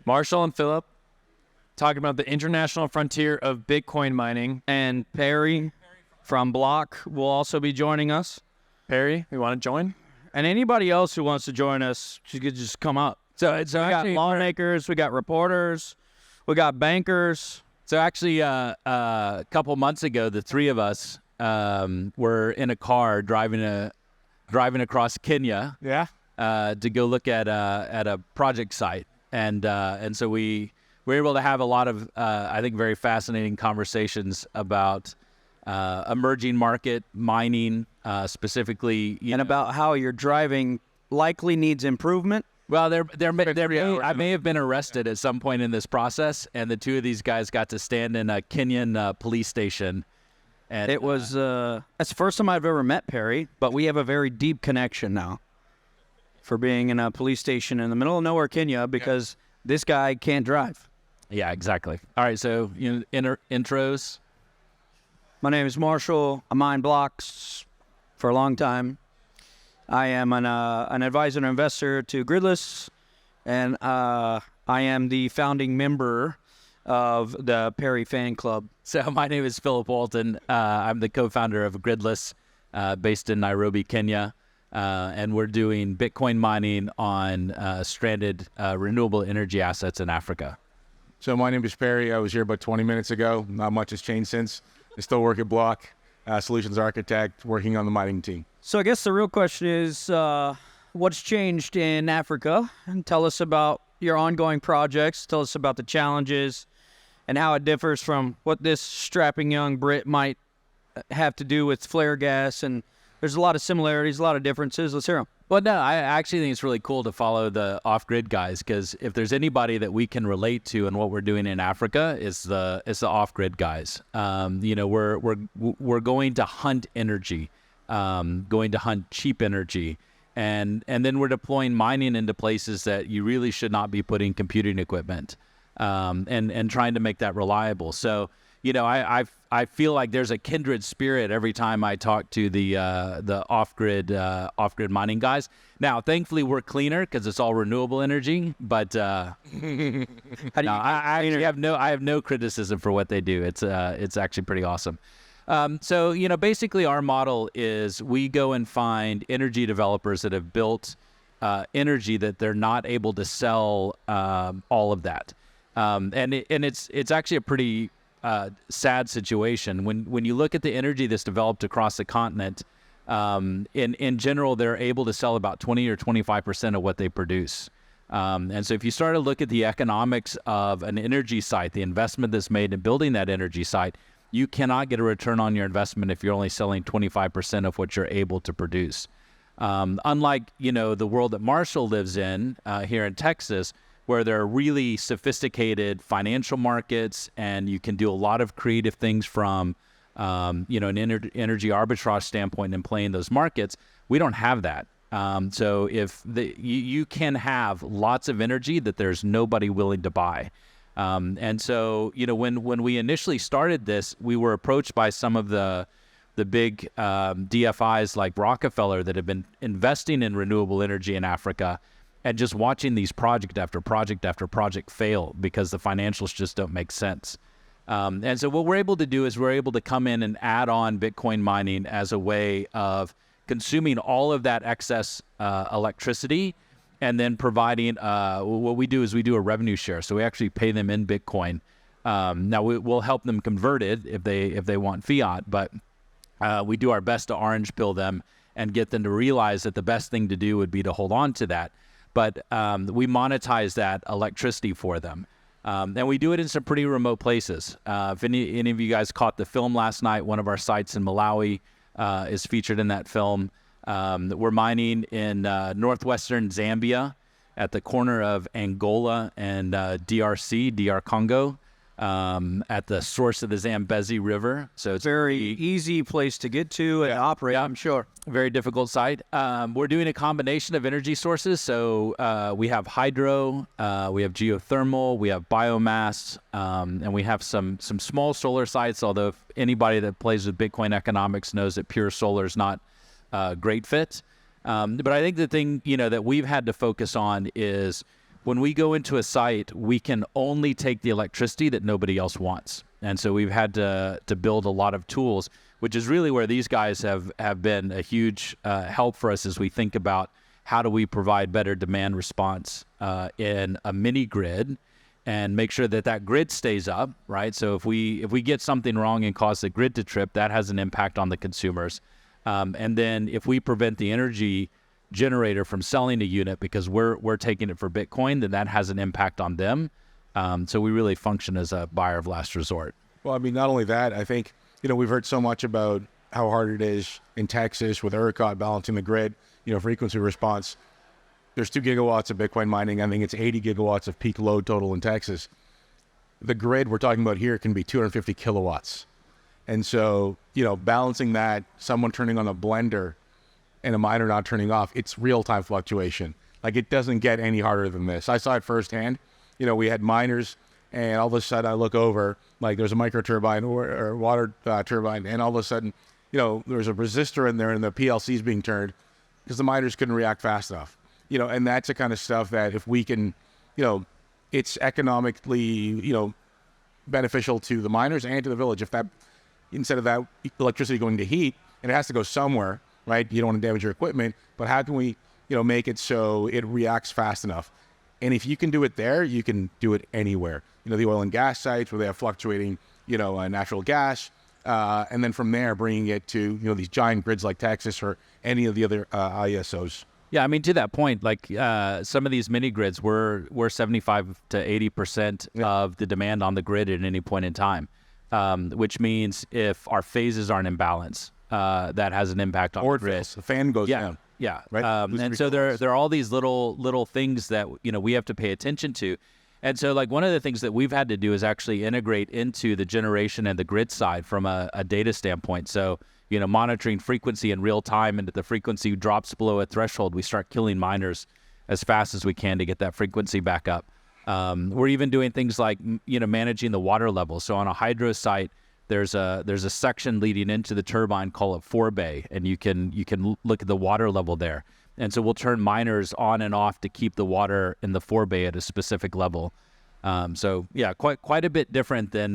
Marshall and Philip talking about the international frontier of Bitcoin mining. And Perry from Block will also be joining us. Perry, you want to join? And anybody else who wants to join us, you could just come up. So we got lawmakers, we got reporters, we got bankers. So actually, a couple months ago, the three of us were in a car driving across Kenya. Yeah. To go look at a project site, and so we were able to have a lot of I think very fascinating conversations about emerging market mining, specifically, and about how your driving likely needs improvement. Well, I may have been arrested at some point in this process, and the two of these guys got to stand in a Kenyan police station. And it was that's the first time I've ever met Perry, but we have a very deep connection now for being in a police station in the middle of nowhere, Kenya, because this guy can't drive. Yeah, exactly. All right, so intros. My name is Marshall. I mine blocks for a long time. I am an advisor and investor to Gridless, and I am the founding member of the Perry fan club. So my name is Philip Walton. I'm the co-founder of Gridless, based in Nairobi, Kenya. And we're doing Bitcoin mining on stranded renewable energy assets in Africa. So my name is Perry. I was here about 20 minutes ago. Not much has changed since. I still work at Block, solutions architect, working on the mining team. So I guess the real question is, what's changed in Africa? And tell us about your ongoing projects. Tell us about the challenges and how it differs from what this strapping young Brit might have to do with flare gas. And there's a lot of similarities, a lot of differences. Let's hear them. Well, no, I actually think it's really cool to follow the off-grid guys, because if there's anybody that we can relate to and what we're doing in Africa, it's the off-grid guys. We're going to hunt energy, going to hunt cheap energy, and then we're deploying mining into places that you really should not be putting computing equipment, and trying to make that reliable. So, I feel like there's a kindred spirit every time I talk to the off-grid mining guys. Now, thankfully, we're cleaner because it's all renewable energy. But I have no criticism for what they do. It's actually pretty awesome. So basically, our model is we go and find energy developers that have built energy that they're not able to sell all of that, and it's actually a pretty sad situation. When you look at the energy that's developed across the continent, in general, they're able to sell about 20 or 25% of what they produce. And so if you start to look at the economics of an energy site, the investment that's made in building that energy site, you cannot get a return on your investment if you're only selling 25% of what you're able to produce. Unlike, the world that Marshall lives in here in Texas, where there are really sophisticated financial markets, and you can do a lot of creative things from, an energy arbitrage standpoint in playing those markets. We don't have that. So if you can have lots of energy that there's nobody willing to buy. And so, when we initially started this, we were approached by some of the big DFIs like Rockefeller that have been investing in renewable energy in Africa, and just watching these project after project after project fail because the financials just don't make sense. And so what we're able to do is we're able to come in and add on Bitcoin mining as a way of consuming all of that excess electricity, and then providing what we do is we do a revenue share. So we actually pay them in Bitcoin. Now we'll help them convert it if they want fiat, but we do our best to orange pill them and get them to realize that the best thing to do would be to hold on to that. But we monetize that electricity for them. And we do it in some pretty remote places. If any of you guys caught the film last night, one of our sites in Malawi is featured in that film. We're mining in northwestern Zambia at the corner of Angola and DR Congo, at the source of the Zambezi River. So it's very easy place to get to and operate, I'm sure. Very difficult site. We're doing a combination of energy sources. So we have hydro, we have geothermal, we have biomass, and we have some small solar sites, although if anybody that plays with Bitcoin economics knows that pure solar is not a great fit. But I think the thing, that we've had to focus on is when we go into a site, we can only take the electricity that nobody else wants. And so we've had to build a lot of tools, which is really where these guys have been a huge help for us as we think about how do we provide better demand response in a mini grid and make sure that that grid stays up, right? So if we get something wrong and cause the grid to trip, that has an impact on the consumers. And then if we prevent the energy generator from selling a unit because we're taking it for Bitcoin, then that has an impact on them. So we really function as a buyer of last resort. Well, I mean, not only that, I think, we've heard so much about how hard it is in Texas with ERCOT balancing the grid, frequency response. There's 2 gigawatts of Bitcoin mining. I think it's 80 gigawatts of peak load total in Texas. The grid we're talking about here can be 250 kilowatts. And so, balancing that, someone turning on a blender and a miner not turning off, it's real-time fluctuation. Like, it doesn't get any harder than this. I saw it firsthand. We had miners, and all of a sudden I look over, like there's a micro turbine or water turbine, and all of a sudden, there's a resistor in there and the PLC's being turned because the miners couldn't react fast enough. And that's the kind of stuff that if we can, it's economically, beneficial to the miners and to the village. If that, instead of that electricity going to heat, and it has to go somewhere, right? You don't want to damage your equipment, but how can we, make it so it reacts fast enough? And if you can do it there, you can do it anywhere. The oil and gas sites where they have fluctuating, natural gas, and then from there bringing it to, these giant grids like Texas or any of the other ISOs. Yeah, I mean, to that point, like some of these mini grids, we're 75 to 80% of the demand on the grid at any point in time, which means if our phases aren't in balance, that has an impact on the grid. The fan goes down. Yeah, right. And so there are all these little things that we have to pay attention to, and so like one of the things that we've had to do is actually integrate into the generation and the grid side from a data standpoint. So monitoring frequency in real time, and if the frequency drops below a threshold, we start killing miners as fast as we can to get that frequency back up. We're even doing things like managing the water level. So on a hydro site, there's a section leading into the turbine, call it forebay, and you can look at the water level there. And so we'll turn miners on and off to keep the water in the forebay at a specific level. So yeah, quite a bit different than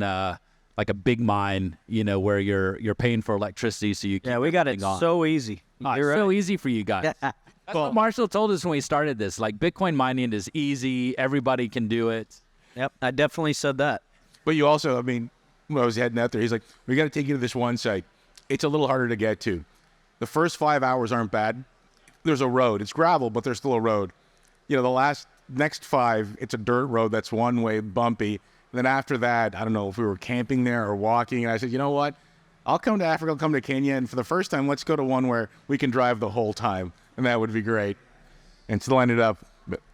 like a big mine, where you're paying for electricity, so you keep we got it on. so easy. It's so easy for you guys. That's what Marshall told us when we started this. Like, Bitcoin mining is easy; everybody can do it. Yep, I definitely said that. But you also, I mean, when I was heading out there, he's like, we got to take you to this one site. It's a little harder to get to. The first 5 hours aren't bad. There's a road. It's gravel, but there's still a road. The next 5, it's a dirt road that's one way, bumpy. And then after that, I don't know if we were camping there or walking. And I said, you know what? I'll come to Africa, I'll come to Kenya. And for the first time, let's go to one where we can drive the whole time. And that would be great. And still ended up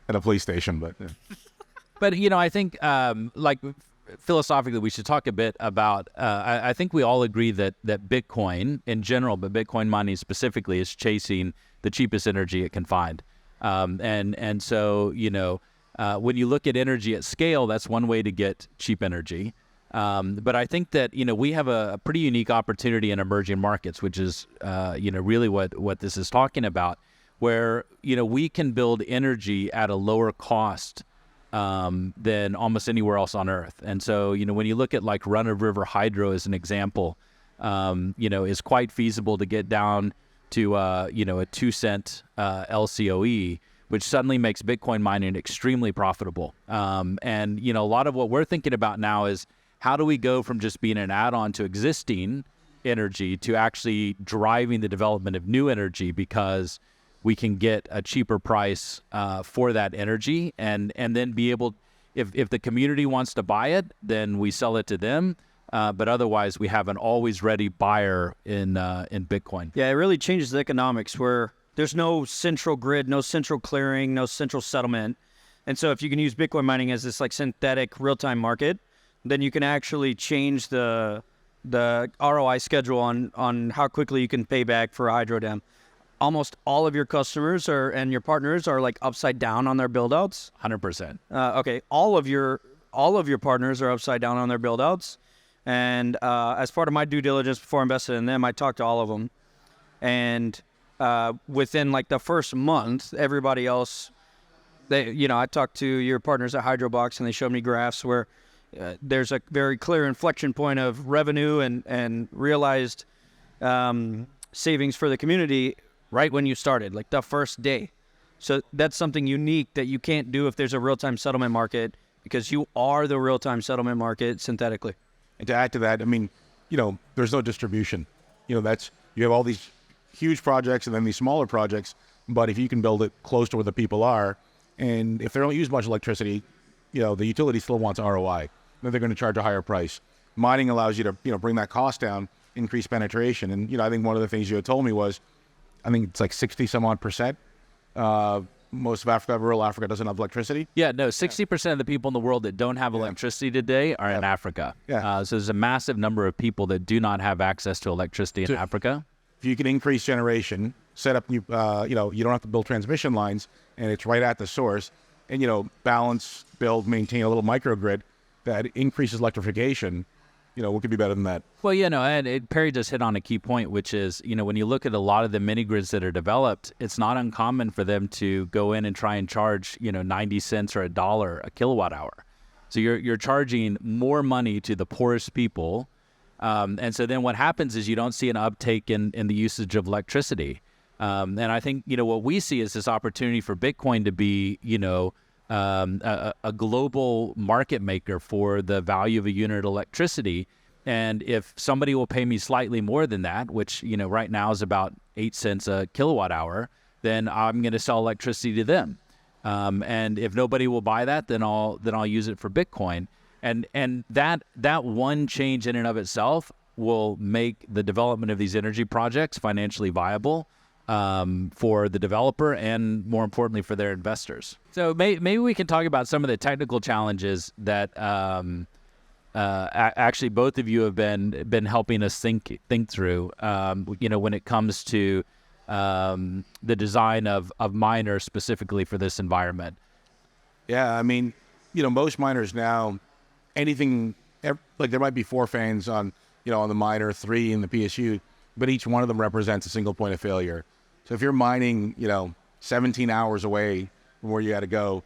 at a police station. But But, I think, like, philosophically, we should talk a bit about, I think we all agree that Bitcoin in general, but Bitcoin mining specifically, is chasing the cheapest energy it can find. And so, when you look at energy at scale, that's one way to get cheap energy. But I think that, we have a pretty unique opportunity in emerging markets, which is, really what this is talking about, where, we can build energy at a lower cost than almost anywhere else on Earth. And so, when you look at like run-of-river hydro as an example, is quite feasible to get down to, a 2-cent LCOE, which suddenly makes Bitcoin mining extremely profitable. And, a lot of what we're thinking about now is how do we go from just being an add-on to existing energy to actually driving the development of new energy, because we can get a cheaper price for that energy, and then be able, if the community wants to buy it, then we sell it to them. But otherwise, we have an always ready buyer in Bitcoin. Yeah, it really changes the economics where there's no central grid, no central clearing, no central settlement. And so if you can use Bitcoin mining as this like synthetic real-time market, then you can actually change the ROI schedule on how quickly you can pay back for a hydro dam. Almost all of your customers and your partners are like upside down on their build-outs. 100%. Okay, all of your partners are upside down on their build-outs. And as part of my due diligence before I invested in them, I talked to all of them. And within like the first month, everybody else I talked to your partners at Hydrobox, and they showed me graphs where there's a very clear inflection point of revenue and realized savings for the community right when you started, like the first day. So that's something unique that you can't do if there's a real-time settlement market, because you are the real-time settlement market synthetically. And to add to that, I mean, there's no distribution. You have all these huge projects and then these smaller projects, but if you can build it close to where the people are, and if they don't use much electricity, the utility still wants ROI. Then they're going to charge a higher price. Mining allows you to, bring that cost down, increase penetration. And, I think one of the things you had told me was, I think it's like 60 some odd percent. Most of Africa, rural Africa, doesn't have electricity. Yeah, no, 60% of the people in the world that don't have electricity today are in Africa. Yeah. So there's a massive number of people that do not have access to electricity in Africa. If you can increase generation, set up new, you don't have to build transmission lines, and it's right at the source, and, balance, build, maintain a little microgrid that increases electrification, what could be better than that? Well, and Perry just hit on a key point, which is, when you look at a lot of the mini grids that are developed, it's not uncommon for them to go in and try and charge, 90 cents or $1 a kilowatt hour. So you're charging more money to the poorest people. And so then what happens is you don't see an uptake in the usage of electricity. And I think, what we see is this opportunity for Bitcoin to be, a global market maker for the value of a unit of electricity. And if somebody will pay me slightly more than that, which, right now is about 8 cents a kilowatt hour, then I'm going to sell electricity to them. And if nobody will buy that, then I'll use it for Bitcoin. And that one change in and of itself will make the development of these energy projects financially viable for the developer and, more importantly, for their investors. So maybe we can talk about some of the technical challenges that actually both of you have been helping us think through. When it comes to the design of miners specifically for this environment. Yeah, I mean, most miners now, like there might be 4 fans on the miner, 3 in the PSU, but each one of them represents a single point of failure. So if you're mining, 17 hours away from where you got to go,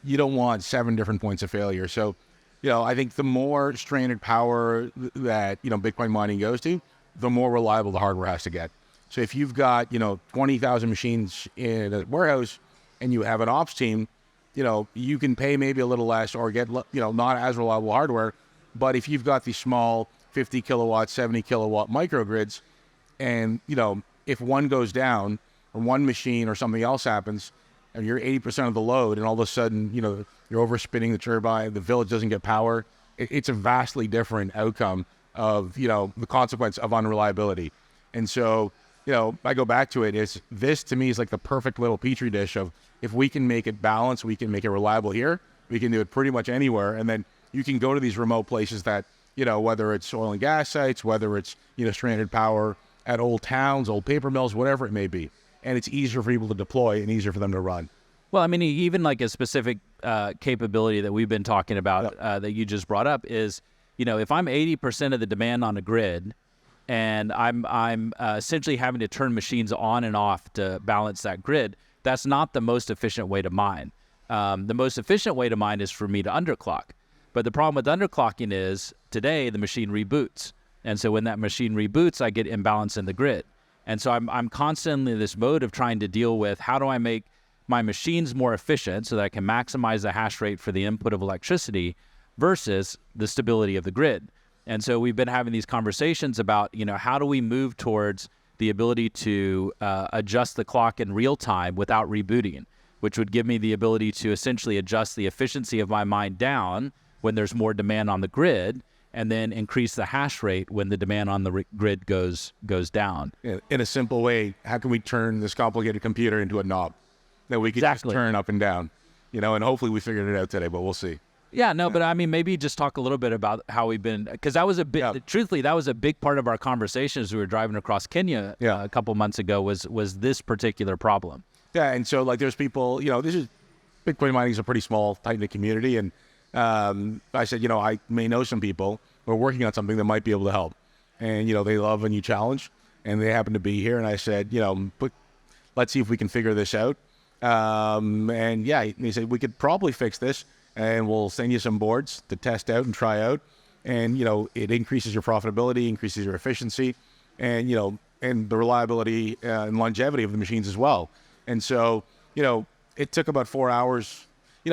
you don't want 7 different points of failure. So, I think the more stranded power that, Bitcoin mining goes to, the more reliable the hardware has to get. So if you've got, 20,000 machines in a warehouse and you have an ops team, you can pay maybe a little less or get, not as reliable hardware. But if you've got these small 50 kilowatt, 70 kilowatt microgrids, and, if one goes down or one machine or something else happens and you're 80% of the load and all of a sudden, you're overspinning the turbine, the village doesn't get power, it's a vastly different outcome of, the consequence of unreliability. And so, I go back to it, this to me is like the perfect little petri dish of, if we can make it balanced, we can make it reliable here, we can do it pretty much anywhere. And then you can go to these remote places that, whether it's oil and gas sites, whether it's, stranded power at old towns, old paper mills, whatever it may be. And it's easier for people to deploy and easier for them to run. Well, I mean, even like a specific capability that we've been talking about that you just brought up is, if I'm 80% of the demand on a grid and I'm essentially having to turn machines on and off to balance that grid, that's not the most efficient way to mine. The most efficient way to mine is for me to underclock. But the problem with underclocking is today the machine reboots. And so when that machine reboots, I get imbalance in the grid. And so I'm constantly in this mode of trying to deal with how do I make my machines more efficient so that I can maximize the hash rate for the input of electricity versus the stability of the grid. And so we've been having these conversations about, how do we move towards the ability to adjust the clock in real time without rebooting, which would give me the ability to essentially adjust the efficiency of my mine down when there's more demand on the grid, and then increase the hash rate when the demand on the grid goes down. In a simple way, how can we turn this complicated computer into a knob that we can just turn up and down? And hopefully we figured it out today, but we'll see. Yeah, no, but I mean, maybe just talk a little bit about how we've been, because that was truthfully, that was a big part of our conversation as we were driving across Kenya a couple months ago was this particular problem. Yeah, and so like there's people, Bitcoin mining is a pretty small, tight-knit community, and I said, I may know some people who are working on something that might be able to help. And, they love a new challenge, and they happen to be here. And I said, let's see if we can figure this out. And yeah, he said, we could probably fix this and we'll send you some boards to test out and try out. And, it increases your profitability, increases your efficiency, and, and the reliability and longevity of the machines as well. And so, it took about 4 hours. We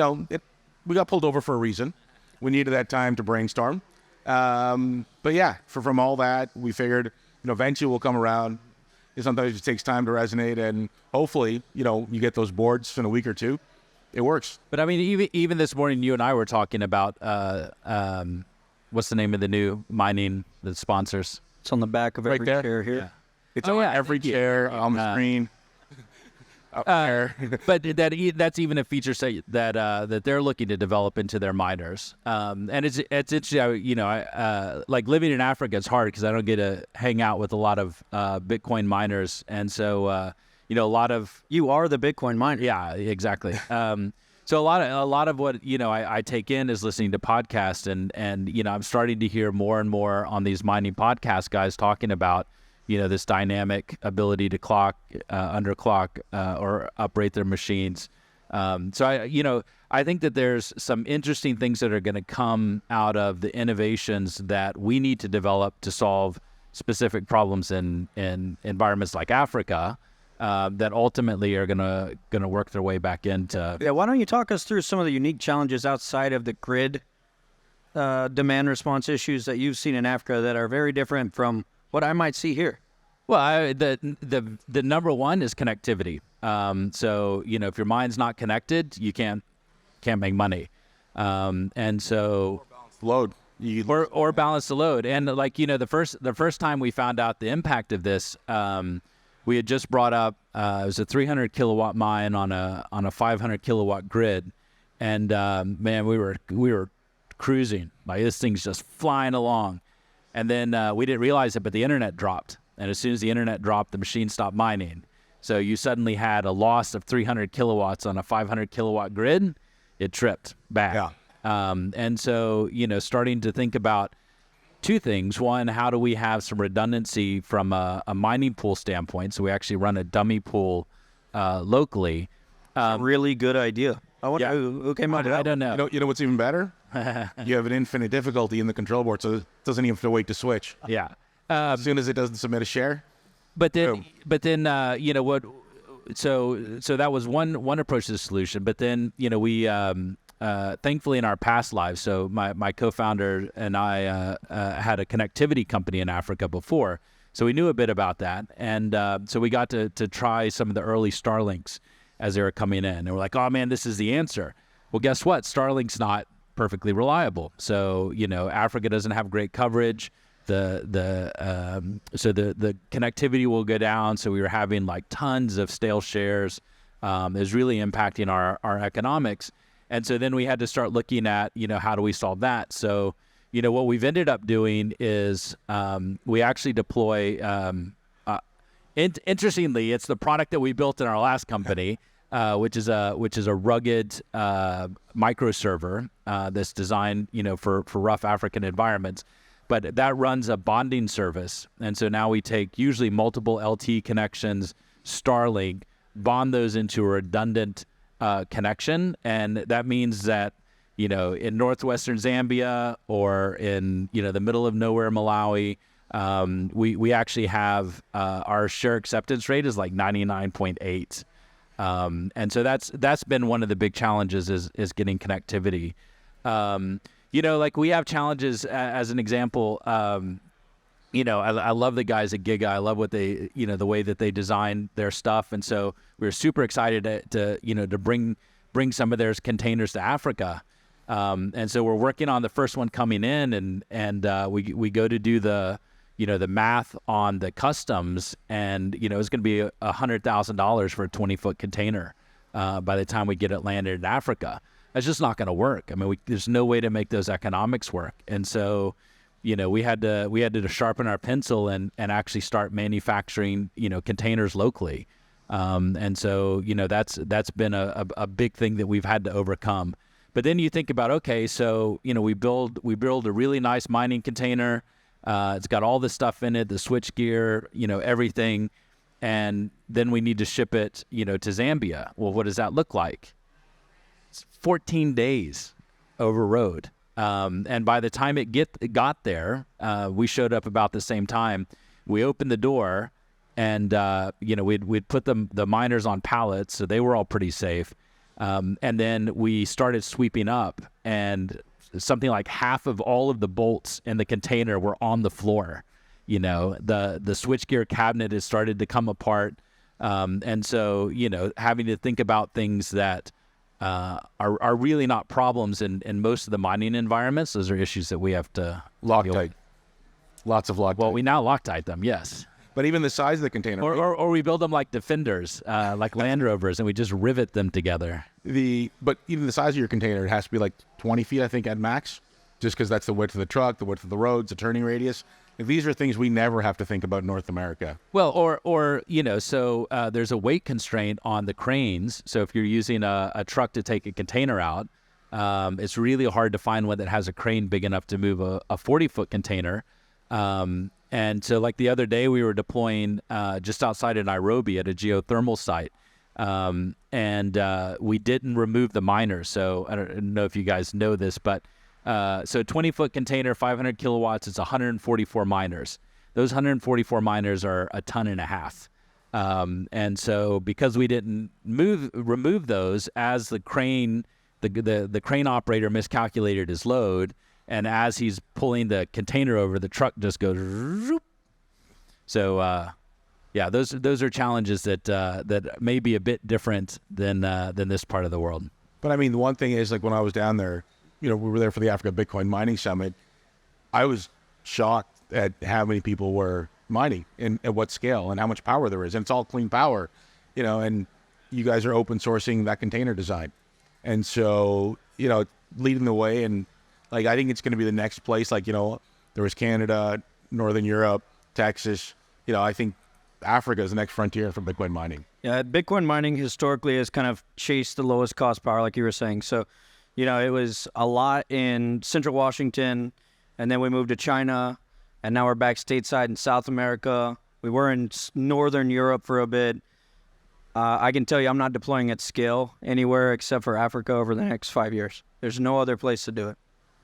got pulled over for a reason. We needed that time to brainstorm. But yeah, from all that, we figured, eventually we'll come around. Sometimes it takes time to resonate, and hopefully, you get those boards in a week or two. It works. But I mean, even this morning, you and I were talking about what's the name of the new mining, the sponsors? It's on the back of every there. chair here. Yeah. It's on every chair, on the screen. Up there. But that's even a feature set that they're looking to develop into their miners. And it's interesting. I like living in Africa. It's hard because I don't get to hang out with a lot of Bitcoin miners, and so a lot of You are the Bitcoin miner. yeah, exactly. So a lot of what I take in is listening to podcasts, and I'm starting to hear more and more on these mining podcast guys talking about this dynamic ability to clock, underclock, or uprate their machines. So I think that there's some interesting things that are going to come out of the innovations that we need to develop to solve specific problems in environments like Africa, that ultimately are gonna work their way back into. Yeah, why don't you talk us through some of the unique challenges outside of the grid demand response issues that you've seen in Africa that are very different from what I might see here? Well, the number one is connectivity. So if your mine's not connected, you can't make money, and so Load. or balance the load. And the first time we found out the impact of this, we had just brought up it was a 300 kilowatt mine on a 500 kilowatt grid, and man, we were cruising, like this thing's just flying along, and then we didn't realize it, but the internet dropped, and as soon as the internet dropped, the machine stopped mining. So you suddenly had a loss of 300 kilowatts on a 500 kilowatt grid. It tripped back. Yeah. And so starting to think about two things. One, how do we have some redundancy from a mining pool standpoint? So we actually run a dummy pool locally. Really good idea. I wonder who came up with that. I don't know. You know what's even better? You have an infinite difficulty in the control board, so it doesn't even have to wait to switch. Yeah. As soon as it doesn't submit a share. But then, Boom. what? So that was one approach to the solution. But then, we thankfully in our past lives. So my co-founder and I had a connectivity company in Africa before, so we knew a bit about that. And so we got to try some of the early Starlinks as they were coming in, and we're like, oh man, this is the answer. Well, guess what? Starlink's not perfectly reliable. So Africa doesn't have great coverage. So the connectivity will go down. So we were having like tons of stale shares. It was really impacting our economics. And so then we had to start looking at, how do we solve that? So, what we've ended up doing is we actually deploy, interestingly, it's the product that we built in our last company, which is a rugged microserver that's designed, for rough African environments. But that runs a bonding service. And so now we take usually multiple LT connections, Starlink, bond those into a redundant connection. And that means that, in northwestern Zambia or in, the middle of nowhere Malawi, we actually have our share acceptance rate is like 99.8. And so that's been one of the big challenges is getting connectivity. Like we have challenges as an example. I love the guys at Giga. I love what they, the way that they design their stuff. And so we were super excited to bring some of their containers to Africa. And so we're working on the first one coming in, and we go to do the math on the customs, and it's going to be $100,000 for a 20-foot container by the time we get it landed in Africa. That's just not going to work. I mean, there's no way to make those economics work. And so, we had to sharpen our pencil and actually start manufacturing, containers locally. And so, that's been a big thing that we've had to overcome. But then you think about, okay, so, we build a really nice mining container. It's got all this stuff in it, the switch gear, everything. and then we need to ship it, to Zambia. Well, what does that look like? It's 14 days over road. And by the time it got there, we showed up about the same time. We opened the door, and we'd put the miners on pallets, so they were all pretty safe. And then we started sweeping up, and something like half of all of the bolts in the container were on the floor. The switchgear cabinet has started to come apart. And so, having to think about things that are really not problems in most of the mining environments. Those are issues that we have to Loctite. Lots of Loctite. Well, we now Loctite them, yes. But even the size of the container. Or we build them like Defenders, like Land Rovers, and we just rivet them together. But even the size of your container, it has to be like 20 feet, I think, at max, just because that's the width of the truck, the width of the roads, the turning radius. If these are things we never have to think about in North America. Well, so there's a weight constraint on the cranes. So if you're using a truck to take a container out, it's really hard to find one that has a crane big enough to move a 40-foot container. And so like the other day, we were deploying just outside of Nairobi at a geothermal site. And we didn't remove the miners. So I don't know if you guys know this, but so 20-foot container, 500 kilowatts, it's 144 miners. Those 144 miners are a ton and a half. And so because we didn't remove those, as the crane, the crane operator miscalculated his load, and as he's pulling the container over, the truck just goes. Zoop. So yeah, those are challenges that may be a bit different than this part of the world. But I mean, the one thing is, like when I was down there, we were there for the Africa Bitcoin Mining Summit. I was shocked at how many people were mining and at what scale and how much power there is. And it's all clean power, and you guys are open sourcing that container design. And so, leading the way, and like, I think it's going to be the next place. Like, there was Canada, Northern Europe, Texas. I think Africa is the next frontier for Bitcoin mining. Yeah, Bitcoin mining historically has kind of chased the lowest cost power, like you were saying. So, it was a lot in Central Washington, and then we moved to China, and now we're back stateside in South America. We were in Northern Europe for a bit. I can tell you I'm not deploying at scale anywhere except for Africa over the next 5 years. There's no other place to do it.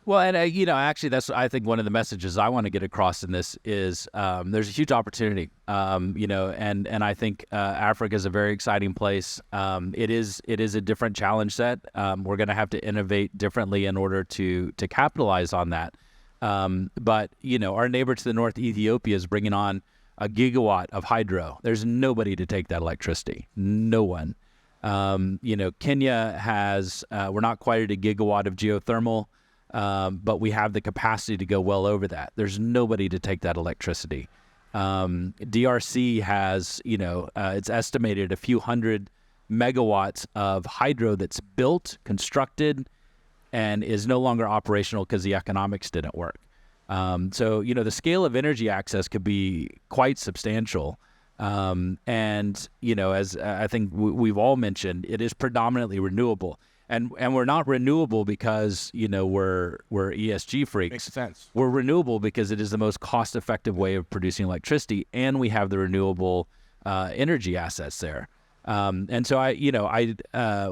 Well, and actually, that's, I think, one of the messages I want to get across in this is there's a huge opportunity, and I think Africa is a very exciting place. It is a different challenge set. We're going to have to innovate differently in order to capitalize on that. But our neighbor to the north, Ethiopia, is bringing on a gigawatt of hydro. There's nobody to take that electricity. No one. Kenya has we're not quite at a gigawatt of geothermal. But we have the capacity to go well over that. There's nobody to take that electricity. DRC has, it's estimated a few hundred megawatts of hydro that's built, constructed, and is no longer operational because the economics didn't work. So, the scale of energy access could be quite substantial. And, as I think we've all mentioned, it is predominantly renewable. And we're not renewable because, we're ESG freaks. Makes sense. We're renewable because it is the most cost-effective way of producing electricity, and we have the renewable energy assets there. And so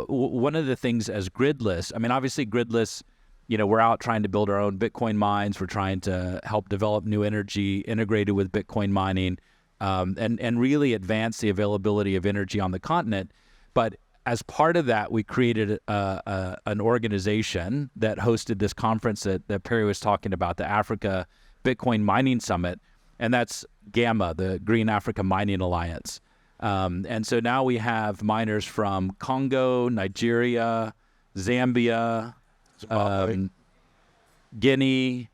one of the things as gridless, obviously gridless, we're out trying to build our own Bitcoin mines. We're trying to help develop new energy integrated with Bitcoin mining, and really advance the availability of energy on the continent. But as part of that, we created an organization that hosted this conference that Perry was talking about, the Africa Bitcoin Mining Summit, and that's GAMA, the Green Africa Mining Alliance. And so now we have miners from Congo, Nigeria, Zambia, Guinea,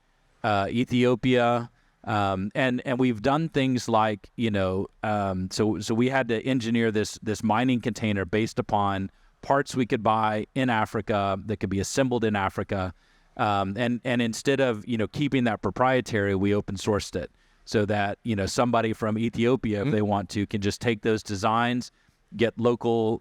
Ethiopia. And we've done things like, so we had to engineer this mining container based upon parts we could buy in Africa that could be assembled in Africa. And instead of, keeping that proprietary, we open sourced it so that, somebody from Ethiopia, if they want to, can just take those designs, get local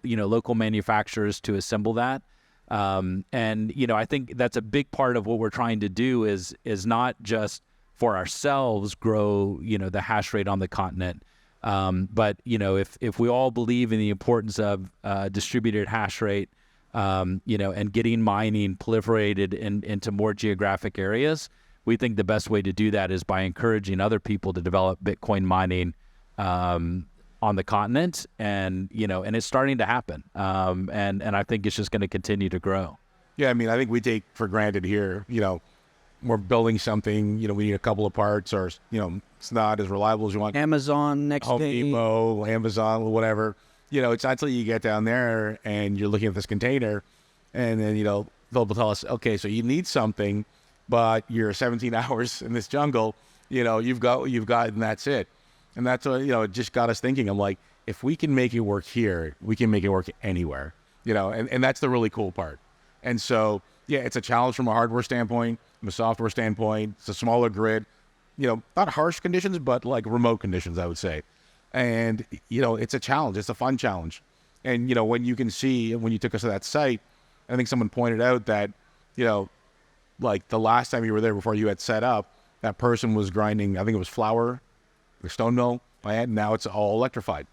manufacturers to assemble that. And, I think that's a big part of what we're trying to do is not just for ourselves grow, the hash rate on the continent, But if we all believe in the importance of distributed hash rate, and getting mining proliferated into more geographic areas, we think the best way to do that is by encouraging other people to develop Bitcoin mining on the continent, and it's starting to happen. And I think it's just going to continue to grow. Yeah, I mean, I think we take for granted here, we're building something, we need a couple of parts, or, it's not as reliable as you want. Amazon next Home day. Depot, Amazon, whatever. It's not until you get down there and you're looking at this container, and then, they'll tell us, okay, so you need something, but you're 17 hours in this jungle, you've got, and that's it. And that's what, it just got us thinking. I'm like, if we can make it work here, we can make it work anywhere, and that's the really cool part. And so, yeah, it's a challenge from a hardware standpoint, from a software standpoint. It's a smaller grid, not harsh conditions, but like remote conditions, I would say. And, it's a challenge. It's a fun challenge. And, when you can see, when you took us to that site, I think someone pointed out that, like the last time you were there before you had set up, that person was grinding, I think it was flour, the stone mill, and now it's all electrified.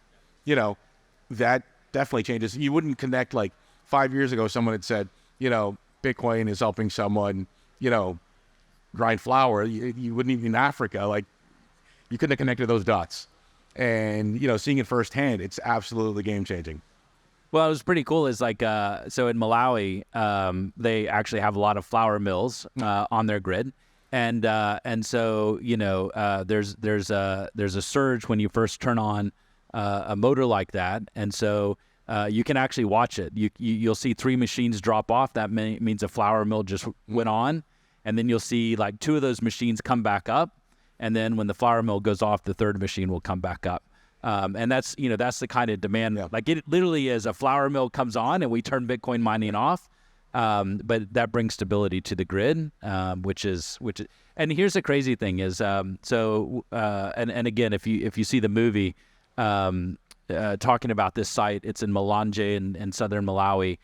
That definitely changes. You wouldn't connect, like 5 years ago, someone had said, Bitcoin is helping someone, grind flour. You wouldn't even in Africa, like you couldn't have connected those dots. And, seeing it firsthand, it's absolutely game changing. Well, it was pretty cool. Is like, so in Malawi, they actually have a lot of flour mills on their grid. And so, there's a surge when you first turn on a motor like that. And so, you can actually watch it. You'll see 3 machines drop off. That means a flour mill just went on. And then you'll see like 2 of those machines come back up. And then when the flour mill goes off, the 3rd machine will come back up. And that's the kind of demand. Yeah. Like it literally is a flour mill comes on and we turn Bitcoin mining off. But that brings stability to the grid, which is, and here's the crazy thing is, and again, if you see the movie, talking about this site, it's in Malanje in southern Malawi.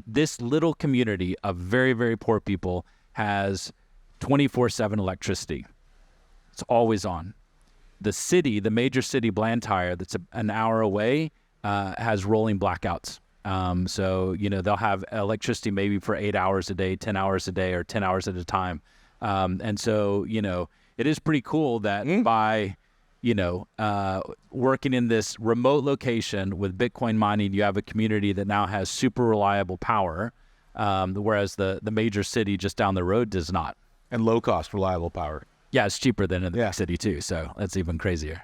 This little community of very, very poor people has 24/7 electricity. It's always on. The major city, Blantyre, that's an hour away, has rolling blackouts. So, they'll have electricity maybe for 8 hours a day, 10 hours a day, or 10 hours at a time. And so, it is pretty cool that by, working in this remote location with Bitcoin mining, you have a community that now has super reliable power, whereas the major city just down the road does not. And low cost, reliable power. Yeah, it's cheaper than in the big city too. So that's even crazier.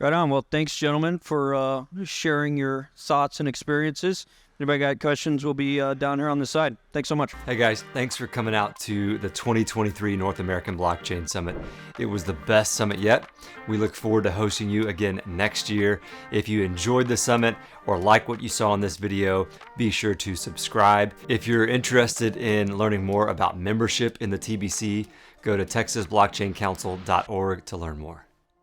Right on. Well, thanks, gentlemen, for sharing your thoughts and experiences. If anybody got questions, we'll be down here on the side. Thanks so much. Hey guys, thanks for coming out to the 2023 North American Blockchain Summit. It was the best summit yet. We look forward to hosting you again next year. If you enjoyed the summit or like what you saw in this video, be sure to subscribe. If you're interested in learning more about membership in the TBC, go to texasblockchaincouncil.org to learn more.